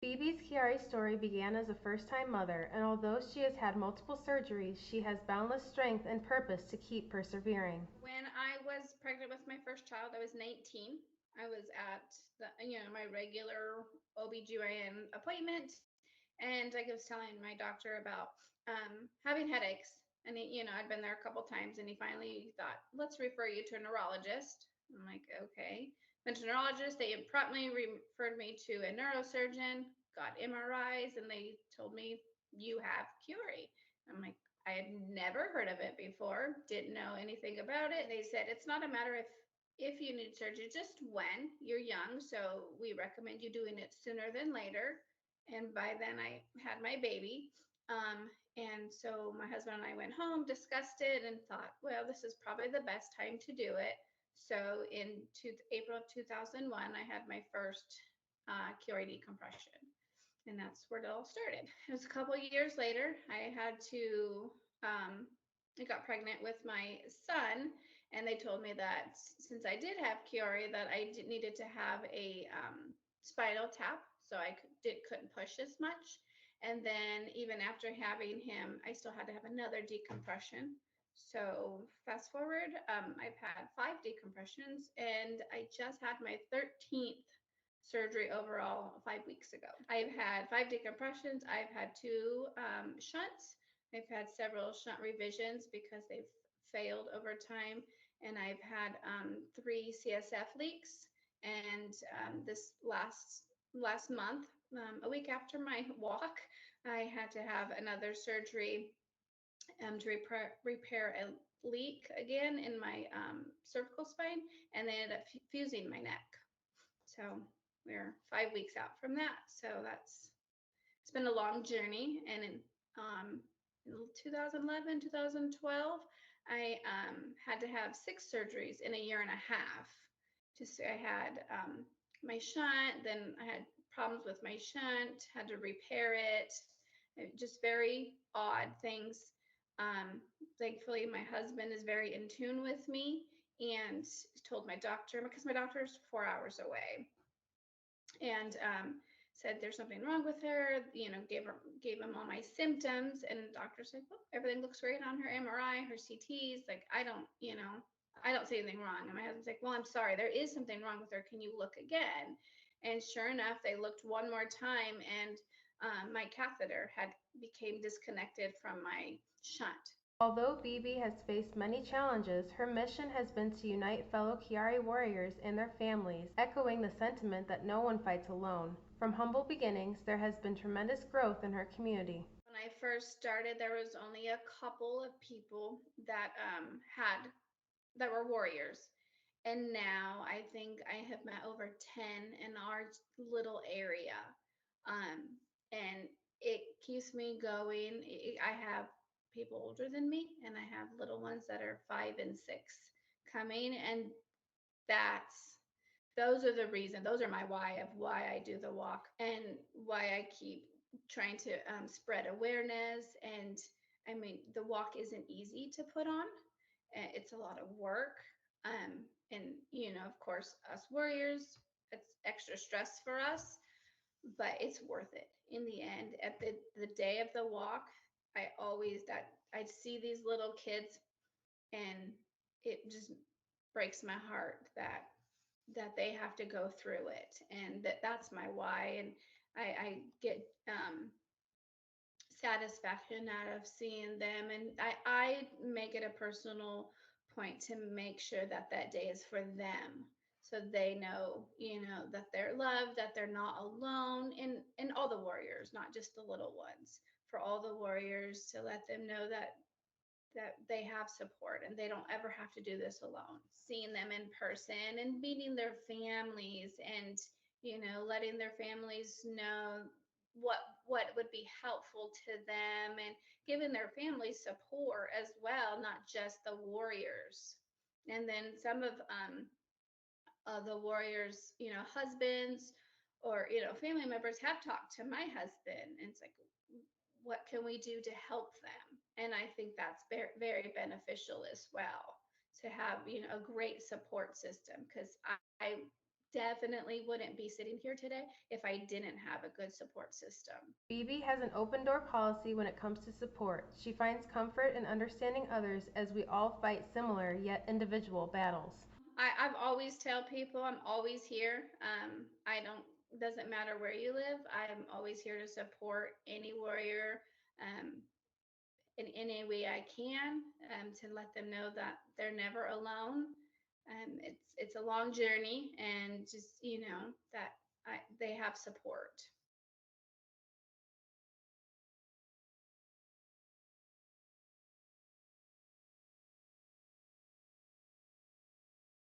Phoebe's Chiari story began as a first-time mother, and although she has had multiple surgeries, she has boundless strength and purpose to keep persevering. When I was pregnant with my first child, I was 19. I was at my regular OBGYN appointment, and I was telling my doctor about having headaches. And I'd been there a couple times, and he finally thought, let's refer you to a neurologist. I'm like, okay. Went to a neurologist. They promptly referred me to a neurosurgeon, got MRIs, and they told me, you have Curie. I'm like, I had never heard of it before, didn't know anything about it. They said it's not a matter if you need surgery, just when. You're young, so we recommend you doing it sooner than later. And by then I had my baby. And so my husband and I went home, discussed it, and thought, well, this is probably the best time to do it. So in April of 2001, I had my first QRD decompression, and that's where it all started. It was a couple of years later. I got pregnant with my son, and they told me that since I did have Chiari, that needed to have a spinal tap, so I couldn't push as much. And then even after having him, I still had to have another decompression. So fast forward, I've had 5 decompressions, and I just had my 13th surgery overall 5 weeks ago. I've had 5 decompressions. I've had 2 shunts. I've had several shunt revisions because they've failed over time, and I've had 3 CSF leaks. And this last month, a week after my walk, I had to have another surgery to repair a leak again in my cervical spine, and they ended up fusing my neck. So we're 5 weeks out from that. So it's been a long journey. And in 2011, 2012, I had to have 6 surgeries in a year and a half. Just I had my shunt, then I had problems with my shunt, had to repair it. Just very odd things. Thankfully, my husband is very in tune with me and told my doctor, because my doctor is 4 hours away, and said there's something wrong with her. Gave him all my symptoms, and the doctor said, well, everything looks great on her MRI, her CTs. Like, I don't see anything wrong. And my husband's like, well, I'm sorry, there is something wrong with her. Can you look again? And sure enough, they looked one more time, and my catheter had became disconnected from my shunt. Although Bebe has faced many challenges, her mission has been to unite fellow Chiari warriors and their families, echoing the sentiment that no one fights alone. From humble beginnings, there has been tremendous growth in her community. When I first started, there was only a couple of people that were warriors. And now I think I have met over 10 in our little area. And it keeps me going. I have people older than me, and I have little ones that are 5 and 6 coming. And that's those are the reason. Those are my why of why I do the walk, and why I keep trying to spread awareness. And I mean, the walk isn't easy to put on. It's a lot of work. And of course, us warriors, it's extra stress for us, but it's worth it in the end. At the day of the walk, I see these little kids, and it just breaks my heart that they have to go through it, and that's my why. And I get satisfaction out of seeing them, and I make it a personal point to make sure that that day is for them, so they know, that they're loved, that they're not alone. And all the warriors, not just the little ones, for all the warriors, to let them know that they have support and they don't ever have to do this alone. Seeing them in person and meeting their families, and letting their families know what would be helpful to them, and giving their families support as well, not just the warriors. And then some of the warriors, husbands, or family members have talked to my husband, and it's like, what can we do to help them? And I think that's very, very beneficial as well, to have a great support system, because I definitely wouldn't be sitting here today if I didn't have a good support system. Bebe has an open door policy when it comes to support. She finds comfort in understanding others as we all fight similar yet individual battles. I've always tell people I'm always here. I don't doesn't matter where you live. I'm always here to support any warrior um, in any way I can, to let them know that they're never alone. It's a long journey, and just that they have support.